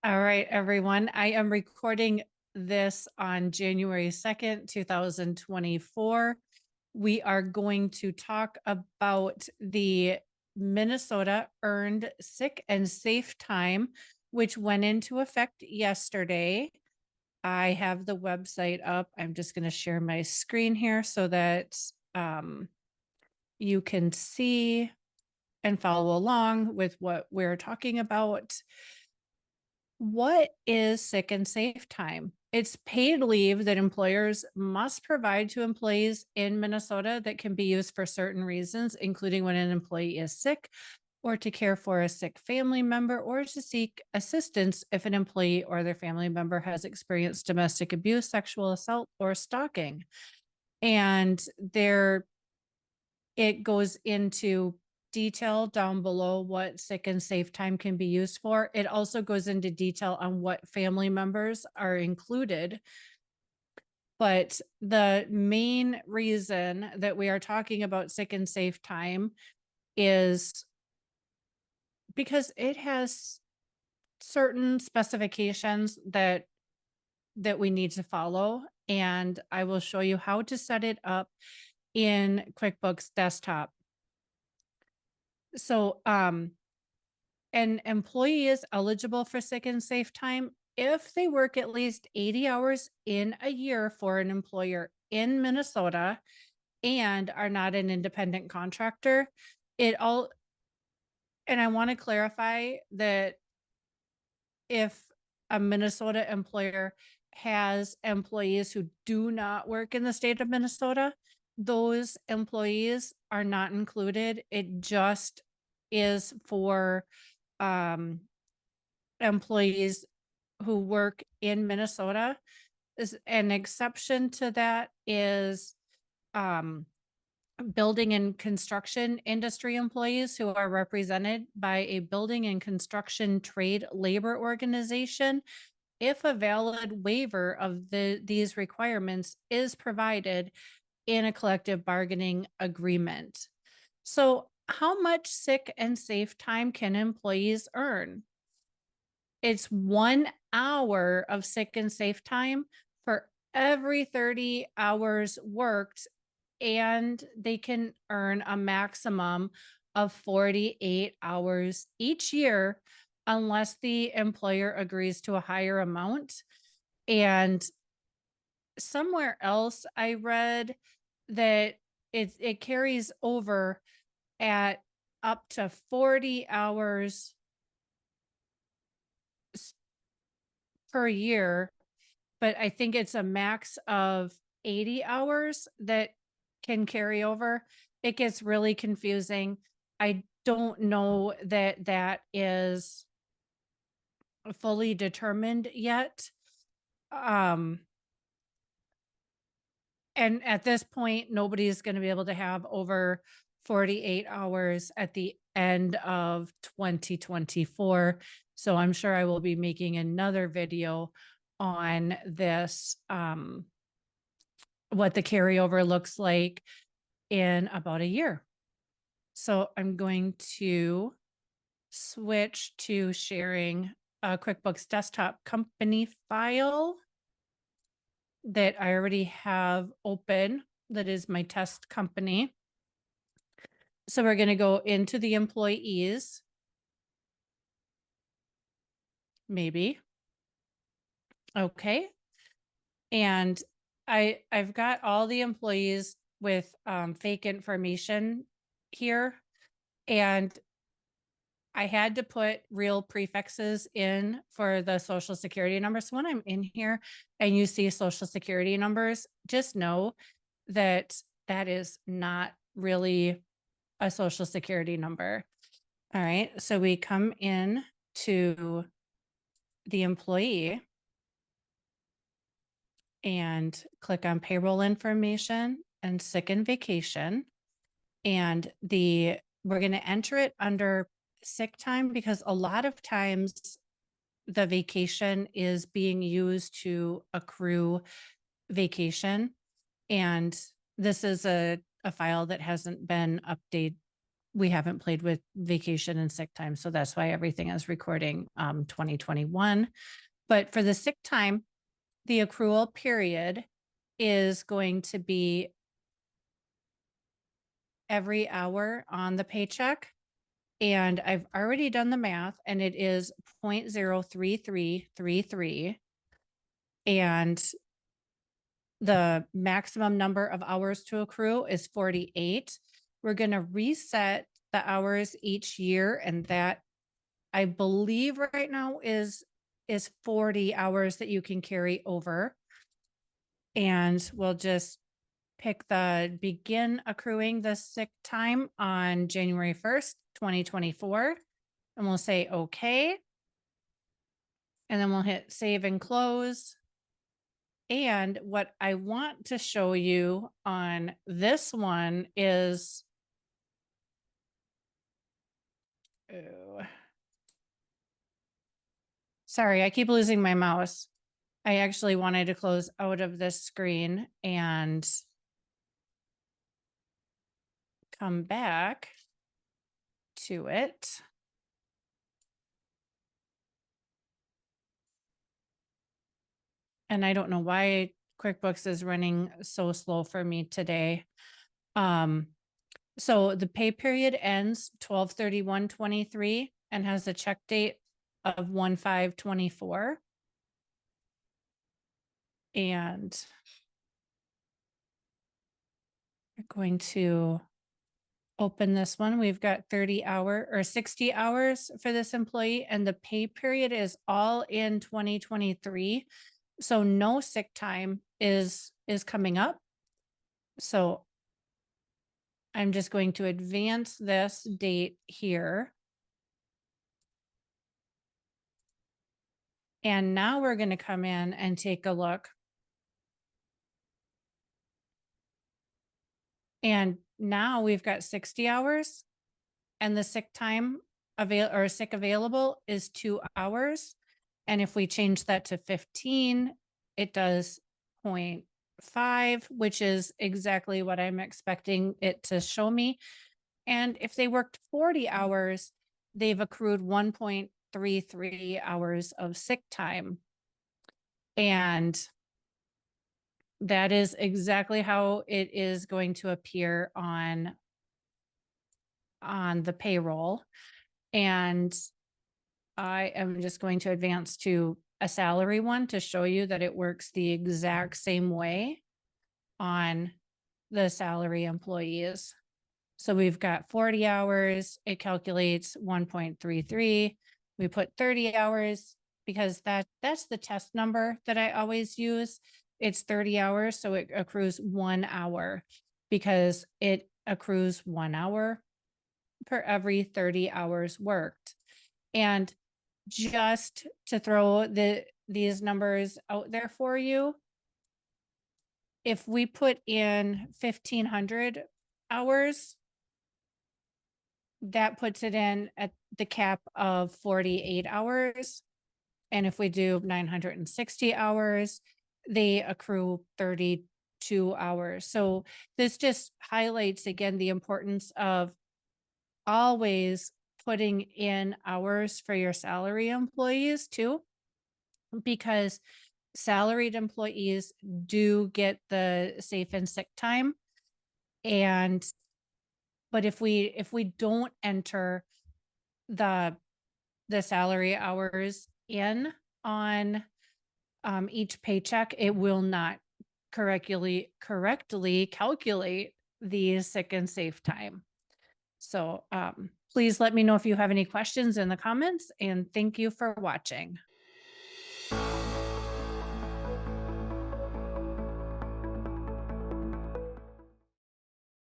All right, everyone. I am recording this on January 2nd, 2024. We are going to talk about the Minnesota Earned Sick and Safe Time, which went into effect yesterday. I have the website up. I'm just going to share my screen here so that you can see and follow along with what we're talking about. What is sick and safe time? It's paid leave that employers must provide to employees in Minnesota that can be used for certain reasons, including when an employee is sick or to care for a sick family member or to seek assistance if an employee or their family member has experienced domestic abuse, sexual assault, or stalking. And it goes into detail down below what sick and safe time can be used for. It also goes into detail on what family members are included. But the main reason that we are talking about sick and safe time is because it has certain specifications that we need to follow. And I will show you how to set it up in QuickBooks Desktop. So, an employee is eligible for sick and safe time if they work at least 80 hours in a year for an employer in Minnesota and are not an independent contractor. And I want to clarify that if a Minnesota employer has employees who do not work in the state of Minnesota, those employees are not included. It just is for employees who work in Minnesota. Is an exception to that is building and construction industry employees who are represented by a building and construction trade labor organization. If a valid waiver of these requirements is provided in a collective bargaining agreement. So how much sick and safe time can employees earn? It's 1 hour of sick and safe time for every 30 hours worked, and they can earn a maximum of 48 hours each year unless the employer agrees to a higher amount. And somewhere else I read that it carries over at up to 40 hours per year, but I think it's a max of 80 hours that can carry over. It gets really confusing. I don't know that that is fully determined yet. And at this point, nobody's going to be able to have over 48 hours at the end of 2024. So I'm sure I will be making another video on this, what the carryover looks like in about a year. So I'm going to switch to sharing a QuickBooks Desktop company file that I already have open. That is my test company. So we're going to go into the employees. Maybe. Okay. And I've got all the employees with fake information here. And I had to put real prefixes in for the social security number. So when I'm in here and you see social security numbers, just know that that is not really a social security number. All right. So we come in to the employee and click on payroll information and sick and vacation. And we're going to enter it under sick time because a lot of times the vacation is being used to accrue vacation. And this is a file that hasn't been we haven't played with vacation and sick time. So that's why everything is recording 2021. But for the sick time, the accrual period is going to be every hour on the paycheck. And I've already done the math, and it is 0.03333. And the maximum number of hours to accrue is 48. We're going to reset the hours each year, and that, I believe right now is 40 hours that you can carry over. And we'll just pick the begin accruing the sick time on January 1st, 2024. And we'll say, okay. And then we'll hit save and close. And what I want to show you on this one is, sorry, I keep losing my mouse. I actually wanted to close out of this screen and come back to it. And I don't know why QuickBooks is running so slow for me today. So the pay period ends 12/31/23 and has a check date of 1/5/24. And we're going to open this one. We've got 60 hours for this employee, and the pay period is all in 2023. So no sick time is coming up. So I'm just going to advance this date here. And now we're going to come in and take a look. And now we've got 60 hours, and the sick time available is 2 hours. And if we change that to 15, it does 0.5, which is exactly what I'm expecting it to show me. And if they worked 40 hours, they've accrued 1.33 hours of sick time. And that is exactly how it is going to appear on the payroll. And I am just going to advance to a salary one to show you that it works the exact same way on the salary employees. So we've got 40 hours, it calculates 1.33. We put 30 hours because that's the test number that I always use. It's 30 hours, so it accrues 1 hour because it accrues 1 hour per every 30 hours worked. And just to throw these numbers out there for you, if we put in 1,500 hours, that puts it in at the cap of 48 hours. And if we do 960 hours, they accrue 32 hours. So this just highlights again the importance of always putting in hours for your salary employees too, because salaried employees do get the safe and sick time. But if we don't enter the salary hours in on each paycheck, it will not correctly calculate the sick and safe time. So please let me know if you have any questions in the comments, and thank you for watching.